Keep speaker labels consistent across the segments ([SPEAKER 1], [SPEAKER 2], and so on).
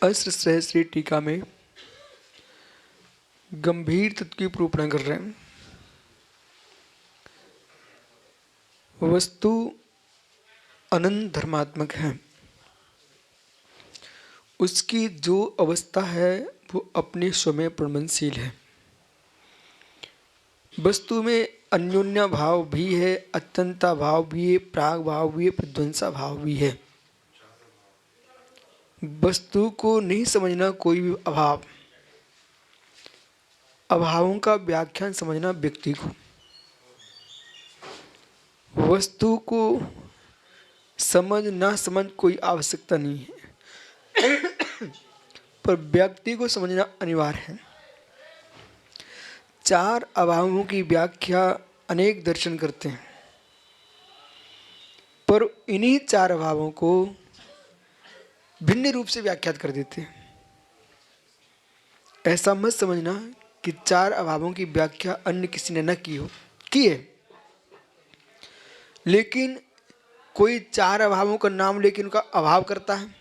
[SPEAKER 1] अस्त्र सहस्री टीका में गंभीर तत्व की निरूपण कर रहे हैं। वस्तु अनंत धर्मात्मक है, उसकी जो अवस्था है वो अपने स्वयं प्रमनशील है। वस्तु में अन्योन्या भाव भी है, अत्यंता भाव भी है, प्राग भाव भी है, प्रध्वंसा भाव भी है। वस्तु को नहीं समझना कोई भी अभाव, अभावों का व्याख्यान समझना व्यक्ति को। वस्तु को समझ ना समझ कोई आवश्यकता नहीं है, पर व्यक्ति को समझना अनिवार्य है। चार अभावों की व्याख्या अनेक दर्शन करते हैं, पर इन्हीं चार अभावों को भिन्न रूप से व्याख्यात कर देते हैं। ऐसा मत समझना कि चार अभावों की व्याख्या अन्य किसी ने न की हो, की है, लेकिन कोई चार अभावों का नाम लेकर उनका अभाव करता है,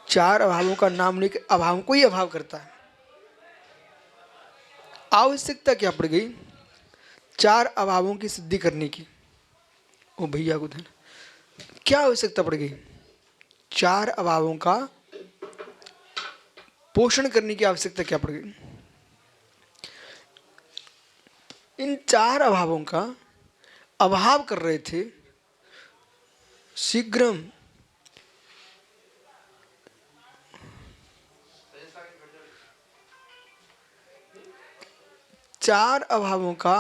[SPEAKER 1] चार अभावों का नाम लेकर अभाव को ही अभाव करता है। आवश्यकता क्या पड़ गई चार अभावों की सिद्धि करने की? ओ भैया को धन, क्या आवश्यकता पड़ गई? चार अभावों का पोषण करने की आवश्यकता क्या पड़ गई? इन चार अभावों का अभाव कर रहे थे शीघ्रम। चार अभावों का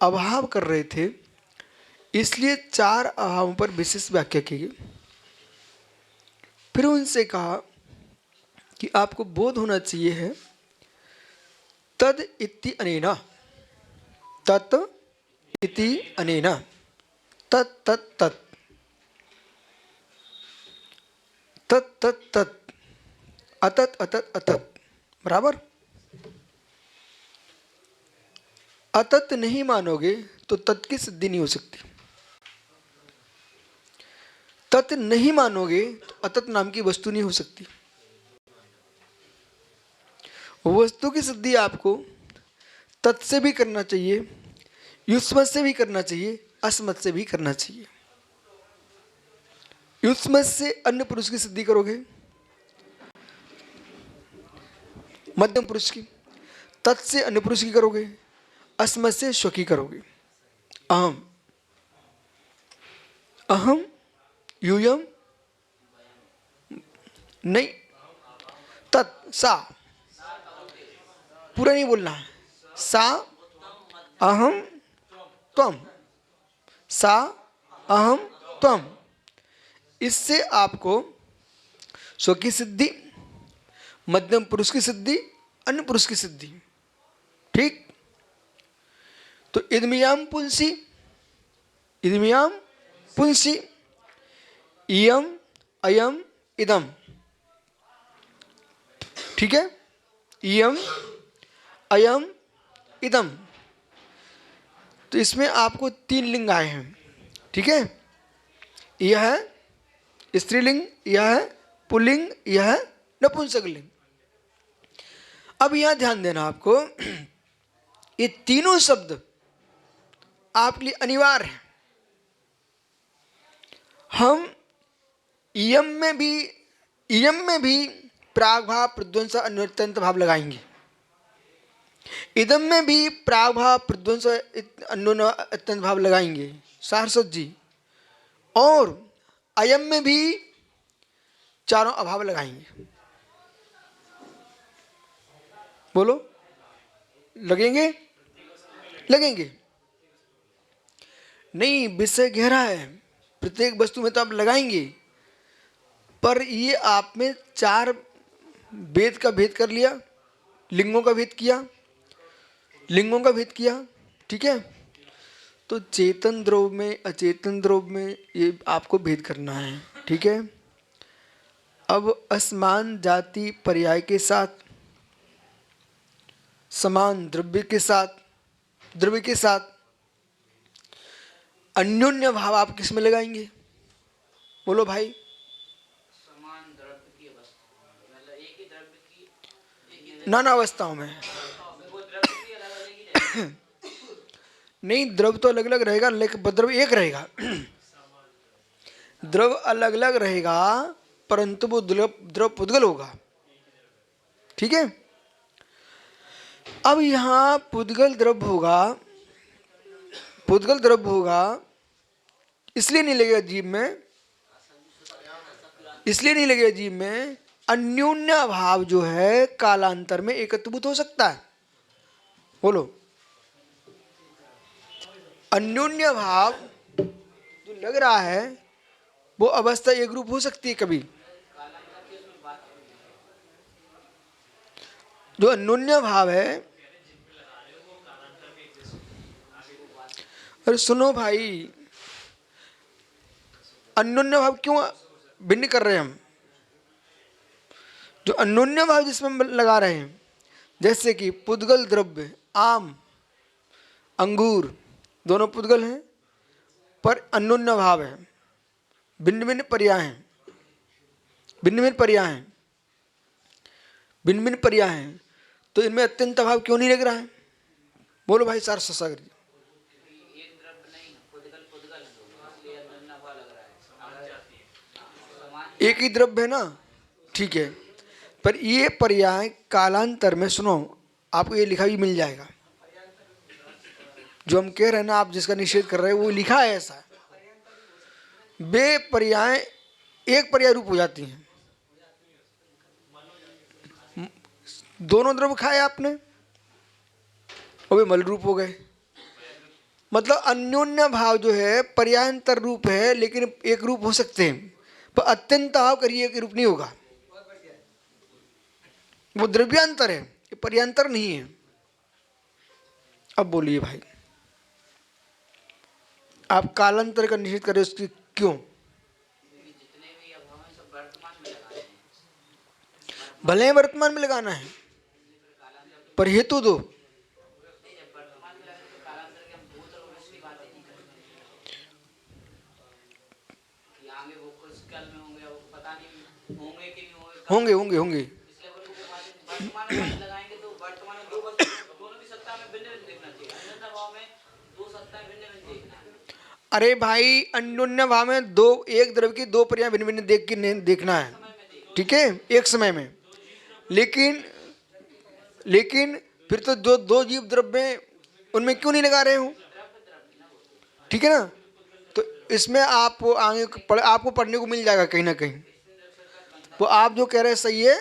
[SPEAKER 1] अभाव कर रहे थे, इसलिए चार अभावों पर विशेष व्याख्या की गई। फिर उनसे कहा कि आपको बोध होना चाहिए है तद इति अनेना, तत् इति अनेना, तत् तत् तत्, तत् तत् तत्, अतत अतत अतत, बराबर। अतत नहीं मानोगे तो तत् की सिद्धि नहीं हो सकती। तत् नहीं मानोगे तो अतत नाम की वस्तु नहीं हो सकती। वस्तु की सिद्धि आपको तत् से भी करना चाहिए, युष्मत से भी करना चाहिए, अस्मत से भी करना चाहिए। युष्मत से अन्य पुरुष की सिद्धि करोगे, मध्यम पुरुष की। तत् से अन्य पुरुष की करोगे, अस्मत से स्व की करोगे। अहम, अहम यूयम नहीं, तत् सा, पूरा नहीं बोलना है। सा अहम त्वम, सा अहम त्वम। इससे आपको स्व की सिद्धि, मध्यम पुरुष की सिद्धि, अन्य पुरुष की सिद्धि। ठीक। तो इदमियाम पुंसी, इदमियाम पुंसी, इयम अयम इदम। ठीक है, इयम अयम इदम। तो इसमें आपको तीन लिंग आए हैं। ठीक है, यह है स्त्रीलिंग, यह है पुल्लिंग, यह है नपुंसक लिंग। अब यहां ध्यान देना आपको, ये तीनों शब्द आपके लिए अनिवार्य है। हम इयम में भी प्राग भाव, प्रध्वंस, अन्योन्यत भाव लगाएंगे। इदम में भी प्राग भाव, प्रध्वंस, अन्योन्यत भाव लगाएंगे सारस्वत जी। और अयम में भी चारों अभाव लगाएंगे। बोलो, लगेंगे? लगेंगे नहीं, विषय गहरा है। प्रत्येक वस्तु में तो आप लगाएंगे, पर ये आप में चार वेद का भेद कर लिया, लिंगों का भेद किया, लिंगों का भेद किया। ठीक है, तो चेतन द्रव्य में, अचेतन द्रव्य में ये आपको भेद करना है। ठीक है, अब असमान जाति पर्याय के साथ, समान द्रव्य के साथ, द्रव्य के साथ अन्योन्य भाव आप किस में लगाएंगे? बोलो भाई। नाना अवस्थाओं में। नहीं, द्रव तो अलग अलग रहेगा लेकिन द्रव एक रहेगा। द्रव अलग अलग रहेगा परंतु वो द्रव पुद्गल होगा। ठीक है। अब यहां पुद्गल द्रव होगा, पुद्गल द्रव होगा, इसलिए नहीं लगेगा जीव में, इसलिए नहीं लगेगा जीव में, अन्योन्य भाव जो है कालांतर में एकत्वभूत हो सकता है। बोलो, अन्योन्य भाव जो लग रहा है वो अवस्था एक रूप हो सकती है कभी। जो अन्योन्य भाव है, अरे सुनो भाई, अन्योन्य भाव क्यों भिन्न कर रहे हैं हम? जो अन्योन्य भाव जिसमें हम लगा रहे हैं, जैसे कि पुद्गल द्रव्य, आम, अंगूर, दोनों पुद्गल हैं पर अन्योन्य भाव है, भिन्न भिन्न पर्याय हैं, भिन्न भिन्न पर्याय हैं, भिन्न भिन्न पर्याय हैं, तो इनमें अत्यंत भाव क्यों नहीं लग रहा है? बोलो भाई सार सागर जी। एक ही द्रव्य है ना, ठीक है, पर ये पर्याय कालांतर में, सुनो आपको ये लिखा भी मिल जाएगा, जो हम कह रहे हैं ना, आप जिसका निषेध कर रहे हैं वो लिखा है ऐसा, वे पर्याय एक पर्याय रूप हो जाती हैं। दोनों द्रव्य खाए आपने और वे मल रूप हो गए। मतलब अन्योन्य भाव जो है पर्यायांतर रूप है लेकिन एक रूप हो सकते हैं, पर अत्यंत भाव करिए एक रूप नहीं होगा, वो द्रव्यांतर है, ये पर्यांतर नहीं है। अब बोलिए भाई, आप कालांतर का निषेध करें उसकी क्यों? भले ही वर्तमान में लगाना है पर हेतु दो। होंगे होंगे होंगे। अरे भाई, अन्योन्य भाव में दो, एक द्रव्य की दो पर्याय भिन्न भिन्न देख के देखना है, ठीक है, एक समय में। लेकिन फिर तो जो दो जीव द्रव्य उनमें क्यों नहीं लगा रहे हो? ठीक है ना, तो इसमें आप आगे आपको पढ़ने को मिल जाएगा कहीं ना कहीं। वो आप जो कह रहे हैं सही है,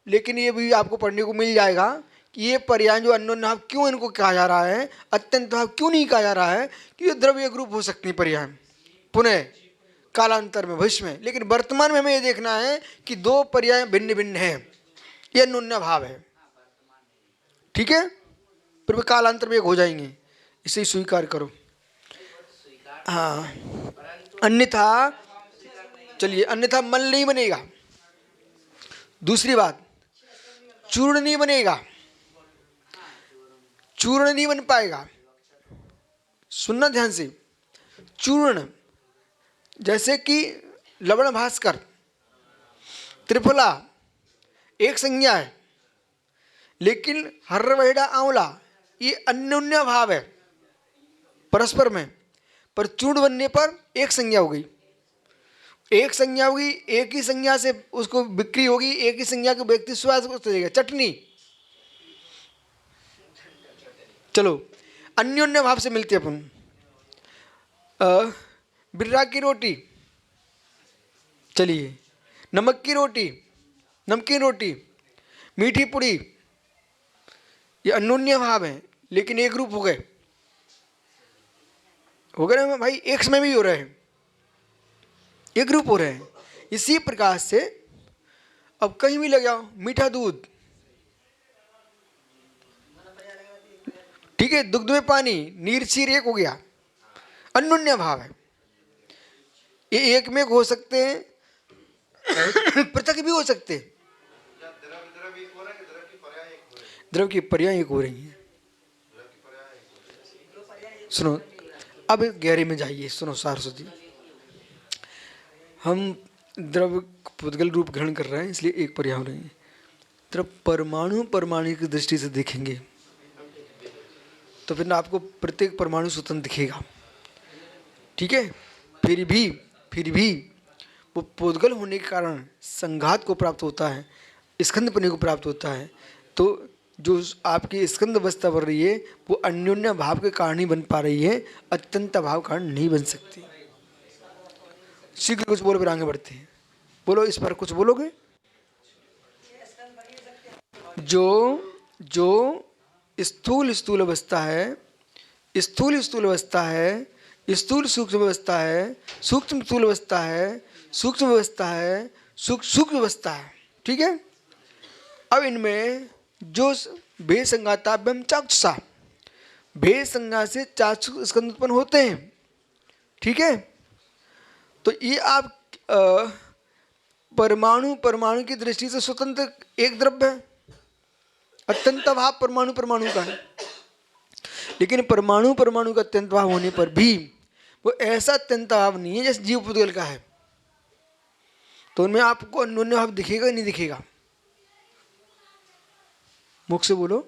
[SPEAKER 1] लेकिन ये भी आपको पढ़ने को मिल जाएगा कि ये पर्याय जो अन्योन्य भाव क्यों इनको कहा जा रहा है, अत्यंत भाव क्यों नहीं कहा जा रहा है, कि ये द्रव्य एक रूप हो सकती है पर्याय पुनः कालांतर में, भविष्य में। लेकिन वर्तमान में हमें ये देखना है कि दो पर्याय भिन्न भिन्न है, ये अन्योन्य भाव है, ठीक है, फिर वे कालांतर में एक हो जाएंगे, इसे स्वीकार करो। हाँ, अन्यथा चलिए, अन्यथा मल नहीं बनेगा। दूसरी बात, चूर्ण नहीं बनेगा, चूर्ण नहीं बन पाएगा। सुनना ध्यान से, चूर्ण जैसे कि लवण भास्कर, त्रिफला एक संज्ञा है, लेकिन हर्र वहेड़ा आंवला ये अन्योन्य भाव है परस्पर में, पर चूर्ण बनने पर एक संज्ञा हो गई, एक संज्ञा होगी, एक ही संज्ञा से उसको बिक्री होगी, एक ही संज्ञा के व्यक्ति स्वाद को देगा, चटनी। चलो, अन्योन्य भाव से मिलते अपन, बिर्रा की रोटी, चलिए, नमक की रोटी, नमकीन रोटी, मीठी पुड़ी, ये अन्योन्य भाव है लेकिन एक रूप हो गए, हो गए ना भाई, एक समय में भी हो रहे हैं, एक रूप हो रहे हैं। इसी प्रकार से अब कहीं भी लग जाओ, मीठा दूध, ठीक है, दुग्ध में पानी, नीर क्षीर एक हो गया, अन्योन्य भाव है। ये एक में हो सकते हैं, पृथक भी हो सकते हैं, द्रव की पर्याय एक हो रही है। सुनो, अब गहरे में जाइए, सुनो सारस्वती, हम द्रव्य पुद्गल रूप ग्रहण कर रहा है, इसलिए एक पर्यावरण है। तो परमाणु परमाणु की दृष्टि से देखेंगे तो फिर आपको प्रत्येक परमाणु स्वतंत्र दिखेगा, ठीक है। फिर भी वो पुद्गल होने के कारण संघात को प्राप्त होता है, स्कंदपने को प्राप्त होता है। तो जो आपकी स्कंद अवस्था बढ़ रही है वो अन्योन्य भाव के कारण ही बन पा रही है, अत्यंत भाव कारण नहीं बन सकती। शीघ्र कुछ बोलो, फिर आगे बढ़ते हैं। बोलो, इस पर कुछ बोलोगे? जो स्थूल स्थूल अवस्था है, स्थूल स्थूल अवस्था है, स्थूल सूक्ष्म अवस्था है, सूक्ष्म स्थूल अवस्था है, सूक्ष्म अवस्था है, सूक्ष्म अवस्था है, ठीक है। अब इनमें जो भेद संघाताभ्यम चाक्षुषा, भेद संज्ञा से चाक्षुष स्कंद उत्पन्न होते हैं, ठीक है। तो ये आप परमाणु परमाणु की दृष्टि से स्वतंत्र एक द्रव्य है, अत्यंत भाव परमाणु परमाणु का है। लेकिन परमाणु परमाणु का अत्यंत भाव होने पर भी वो ऐसा अत्यंत भाव नहीं है जैसे जीव पुद्गल का है। तो उनमें आपको अन्योन्य भाव दिखेगा ही नहीं दिखेगा? मुख से बोलो।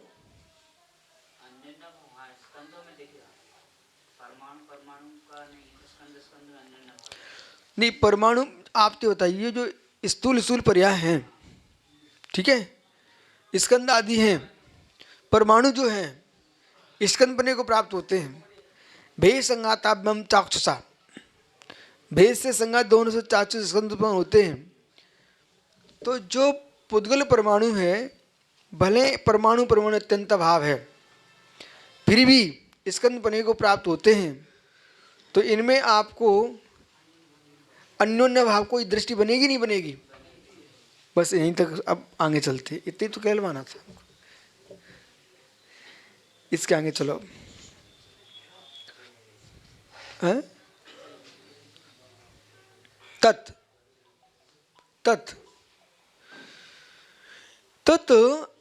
[SPEAKER 1] नहीं, परमाणु आप तो बताइए, जो स्थूल स्थूल पर्याय हैं, ठीक है, स्कंद आदि हैं, परमाणु जो हैं स्कंद बने को प्राप्त होते हैं। भेद संघाताभ्यम चाक्षुषा, भेद से संघात दोनों से चाक्षुष स्कंद उत्पन्न होते हैं। तो जो पुद्गल परमाणु है, भले परमाणु परमाणु अत्यंत भाव है, फिर भी स्कंद बने को प्राप्त होते हैं। तो इनमें आपको अन्योन्य भाव कोई दृष्टि बनेगी नहीं बनेगी? बस यहीं तक अब आगे चलते, इतने तो कहलवाना था, इसके आगे चलो। है तत् तत् तत्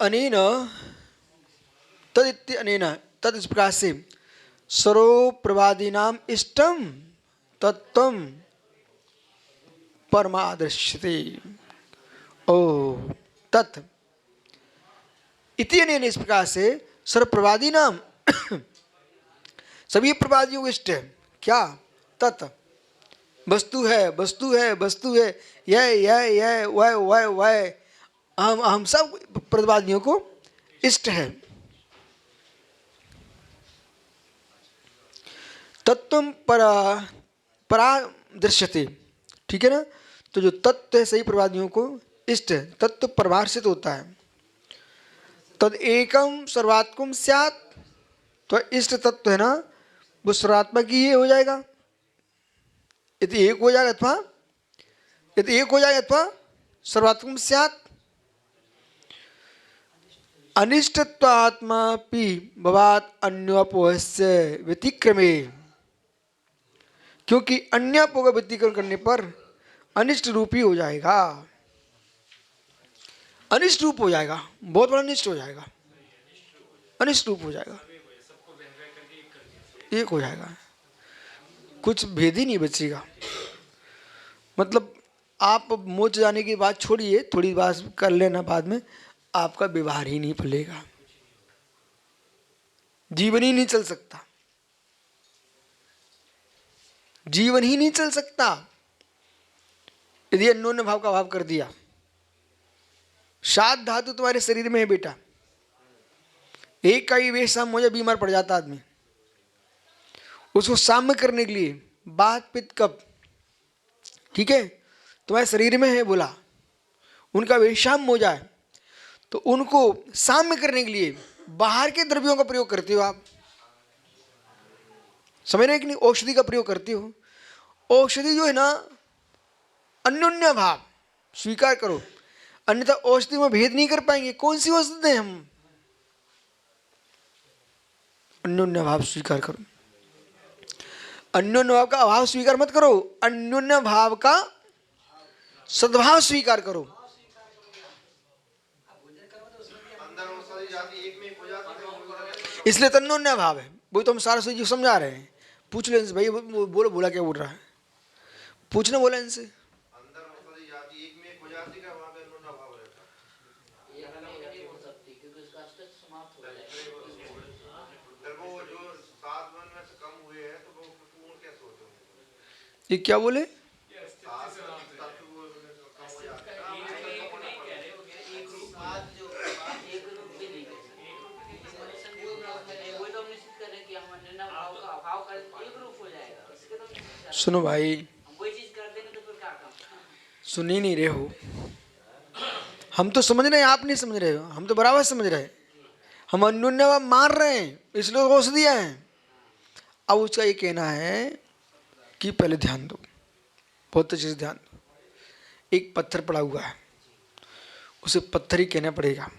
[SPEAKER 1] अनेन तदित्य अनेन तत् इस प्रकार से सर्वप्रवादीनाम इष्टम तत्त्वम परमादृश्यते। ओ तत् इति अनेन, इस प्रकार से सर्वप्रवादी नाम सभी प्रवादियों को इष्ट है। क्या? तत् वस्तु है, वस्तु है, वस्तु है, यह वह हम सब प्रवादियों को इष्ट है। तत्व परा दृश्यते, ठीक है ना। तो जो तत्व है सही प्रवादियों को इष्ट है, तत्व परभाषित होता है। तद एकम सर्वात्मकम स्यात्, तो इष्ट तत्व है ना वो सर्वात्मक ही ये हो जाएगा, यदि एक हो जाएगा, अथवा यदि एक हो जाएगा अथवा सर्वात्मकम स्यात्। अनिष्टत्वात्मापि भवात् अन्योपोहस्य व्यतिक्रमे, क्योंकि अन्योपो का व्यतिक्रम करने पर अनिष्ट रूप ही हो जाएगा, अनिष्ट रूप हो जाएगा, बहुत बड़ा अनिष्ट हो जाएगा, अनिष्ट रूप हो जाएगा, एक हो जाएगा, कुछ भेद ही नहीं बचेगा। मतलब आप मोच जाने की बात छोड़िए, थोड़ी बात कर लेना, बाद में आपका व्यवहार ही नहीं फलेगा, जीवन ही नहीं चल सकता, जीवन ही नहीं चल सकता यदि अन्योन्य भाव का अभाव कर दिया। सात धातु तुम्हारे शरीर में है बेटा, एक का ही वेश साम हो जाए बीमार पड़ जाता आदमी। उसको साम्य करने के लिए बात पित्त कब, ठीक है, तुम्हारे शरीर में है बोला, उनका वेशाम हो जाए तो उनको साम्य करने के लिए बाहर के द्रव्यों का प्रयोग करते हो आप, समझ रहे कि नहीं? औषधि का प्रयोग करते हो। औषधि जो है ना अन्योन्य भाव स्वीकार करो, अन्यथा औषधि में भेद नहीं कर पाएंगे। कौन सी औषधि दें हम? अन्योन्य भाव स्वीकार करो, अन्योन्य भाव का अभाव स्वीकार मत करो, अन्योन्य भाव का सद्भाव स्वीकार करो। इसलिए तन्योन्य भाव है, वही तो हम सारस्वती जी समझा रहे हैं। पूछ लो इनसे, भाई बोलो, बोला क्या बोल रहा है, पूछना बोला इनसे। ये क्या बोले? सुनो भाई, सुन ही नहीं रहे हो। हम तो समझ रहे हैं, आप नहीं समझ रहे हो। हम तो बराबर समझ रहे हैं। हम अन्योन्य भाव मार रहे हैं, इसलिए रोक दिया है। अब उसका ये कहना है कि पहले ध्यान दो, बहुत अच्छे से ध्यान दो। एक पत्थर पड़ा हुआ है, उसे पत्थर ही कहना पड़ेगा।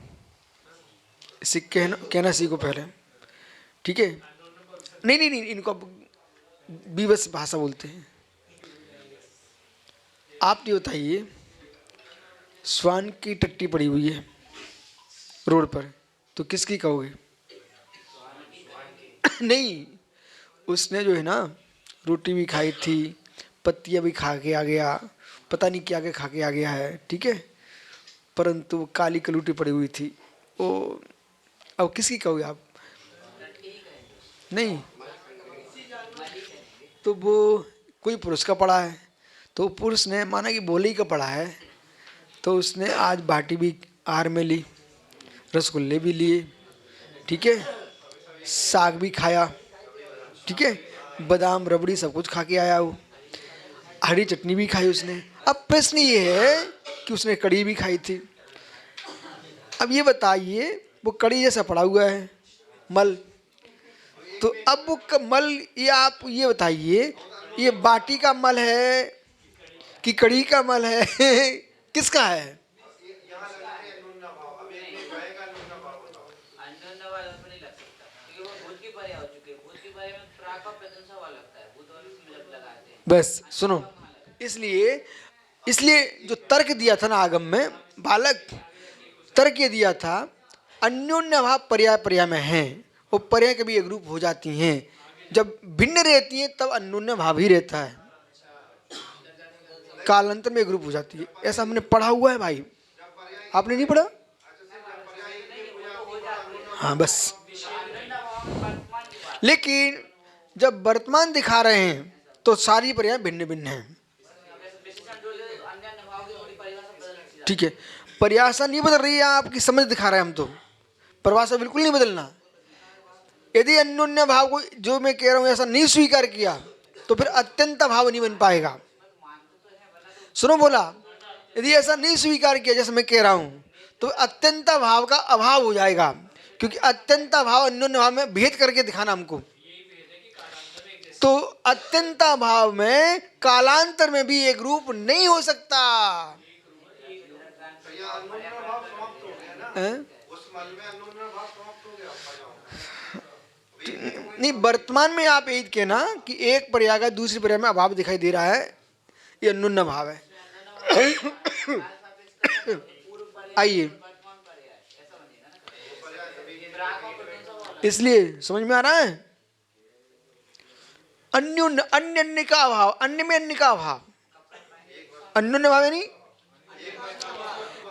[SPEAKER 1] इसे कहना सीखो पहले, ठीक है? नहीं नहीं नहीं, इनको बीभत्स भाषा बोलते हैं। आप ये बताइए, स्वान की टट्टी पड़ी हुई है रोड पर, तो किसकी कहोगे? नहीं, उसने जो है ना रोटी भी खाई थी, पत्तियां भी खा के आ गया, पता नहीं क्या क्या खा के आ गया है, ठीक है, परंतु काली कलूटी पड़ी हुई थी वो। अब किसकी कहोगे आप? नहीं, तो वो कोई पुरुष का पड़ा है, तो पुरुष ने माना कि बोली का पड़ा है, तो उसने आज बाटी भी आहार में ली, रसगुल्ले भी लिए, ठीक है, साग भी खाया, ठीक है, बादाम रबड़ी सब कुछ खा के आया वो, हरी चटनी भी खाई उसने। अब प्रश्न ये है कि उसने कड़ी भी खाई थी। अब ये बताइए, वो कड़ी जैसा पड़ा हुआ है मल, तो अब वो मल, ये आप ये बताइए, ये बाटी का मल है कि कड़ी का मल है? किसका है? बस सुनो, इसलिए इसलिए जो तर्क दिया था ना आगम में, बालक तर्क ये दिया था, अन्योन्य भाव पर्याय पर्याय में है, वो पर्याय कभी एक रूप हो जाती हैं, जब भिन्न रहती हैं तब अन्योन्य भाव ही रहता है, कालांतर में एक रूप हो जाती है। ऐसा हमने पढ़ा हुआ है भाई, आपने नहीं पढ़ा? हाँ बस। लेकिन जब वर्तमान दिखा रहे हैं तो सारी पर्याय भिन्न भिन्न हैं, ठीक है? परिभाषा नहीं बदल रही है, आपकी समझ दिखा रहे हैं हम तो, परिभाषा बिल्कुल नहीं बदलना। यदि अन्योन्य भाव को जो मैं कह रहा हूं ऐसा नहीं स्वीकार किया तो फिर अत्यंत भाव नहीं बन पाएगा। सुनो बोला, यदि ऐसा नहीं स्वीकार किया जैसे मैं कह रहा हूं तो अत्यंत भाव का अभाव हो जाएगा, क्योंकि अत्यंत भाव अन्योन्य भाव में भेद करके दिखाना हमको, तो अत्यंत भाव में कालांतर में भी एक रूप नहीं हो सकता। नहीं, वर्तमान में आप यही कहना कि एक पर्याय का दूसरी पर्याय में अभाव दिखाई दे रहा है, ये अन्योन्य भाव है। आइए, इसलिए समझ में आ रहा है, अन्योन्य अन्य अन्य का अभाव, अन्य में अन्य का अभाव, अन्योन्य भाव है नहीं,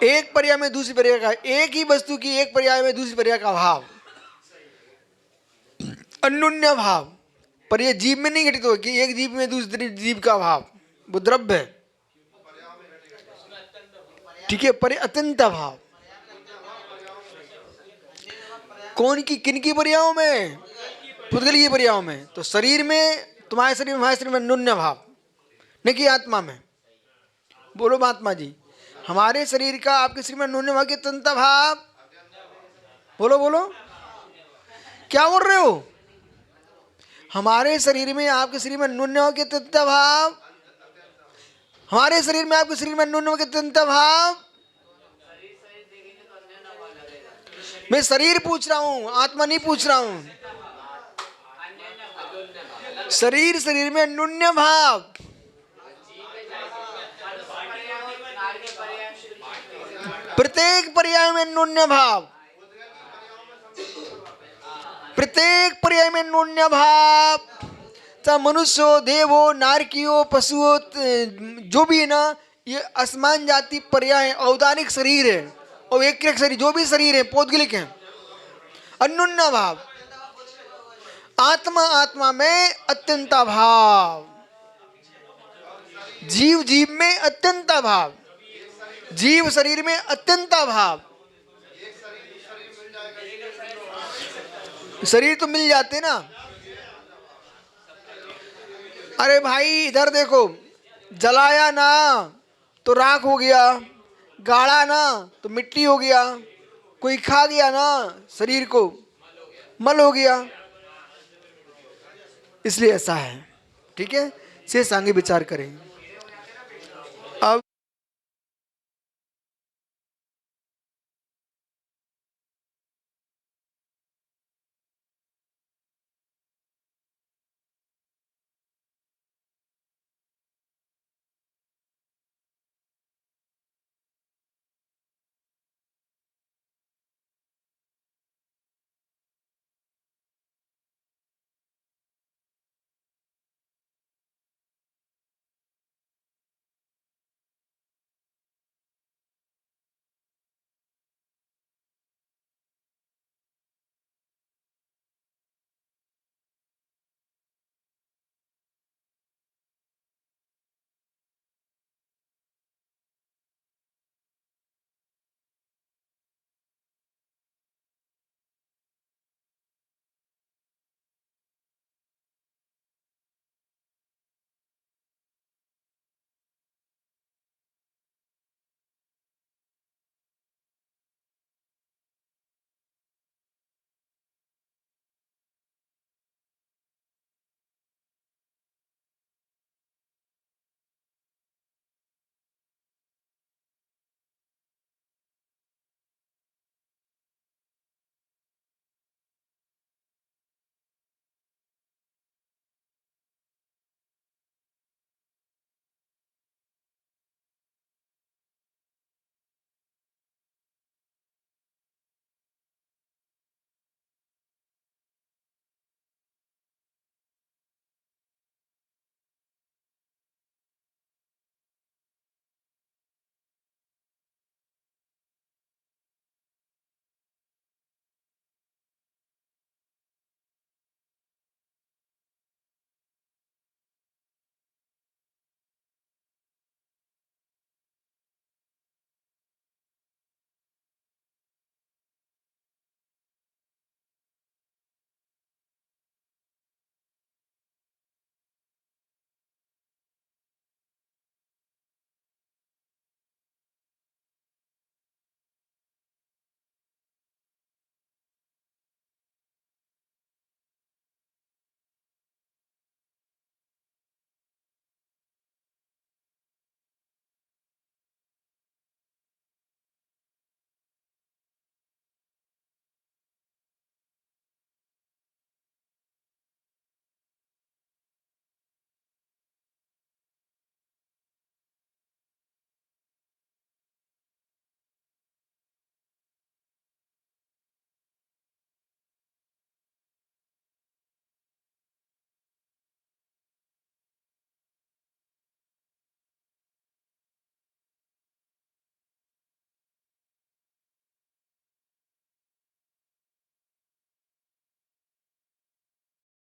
[SPEAKER 1] एक पर्याय में दूसरी पर्याय का, एक ही वस्तु की एक पर्याय में दूसरी पर्याय का अभाव, अन्योन्य भाव। पर ये जीव में नहीं घटित हो कि एक जीव में दूसरे जीव का अभाव, वो द्रव्य है, ठीक है, पर अत्यंत भाव कौन की किन की पर्यायों में? पुद्गल की पर्यायों में। तो शरीर में, तुम्हारे शरीर में, हमारे शरीर में अन्योन्य भाव, न कि आत्मा में। बोलो महात्मा जी, हमारे शरीर का आपके शरीर में अन्योन्य भाव के अत्यंत भाव, बोलो बोलो, क्या बोल रहे हो? हमारे शरीर में आपके शरीर में अन्योन्य भाव के अत्यंत भाव, हमारे शरीर में आपके शरीर में अन्योन्य भाव के अत्यंत भाव। मैं शरीर पूछ रहा हूं, आत्मा नहीं पूछ रहा हूं। शरीर शरीर में अन्योन्य भाव, प्रत्येक पर्याय में अन्योन्य भाव, प्रत्येक पर्याय में अन्योन्य भाव, चाहे मनुष्य हो, देव हो, नारकी हो, पशु हो, जो भी है ना, ये असमान जाति पर्याय है, औदानिक शरीर है और एक शरीर, जो भी शरीर है पौद्गलिक है, अन्योन्य भाव। आत्मा आत्मा में अत्यंत भाव, जीव जीव में अत्यंत भाव, जीव शरीर में अत्यंत भाव। शरीर तो मिल जाते ना। अरे भाई इधर देखो, जलाया ना तो राख हो गया, गाड़ा ना तो मिट्टी हो गया, कोई खा गया ना शरीर को मल हो गया। इसलिए ऐसा है। ठीक है, शेष आगे विचार करें।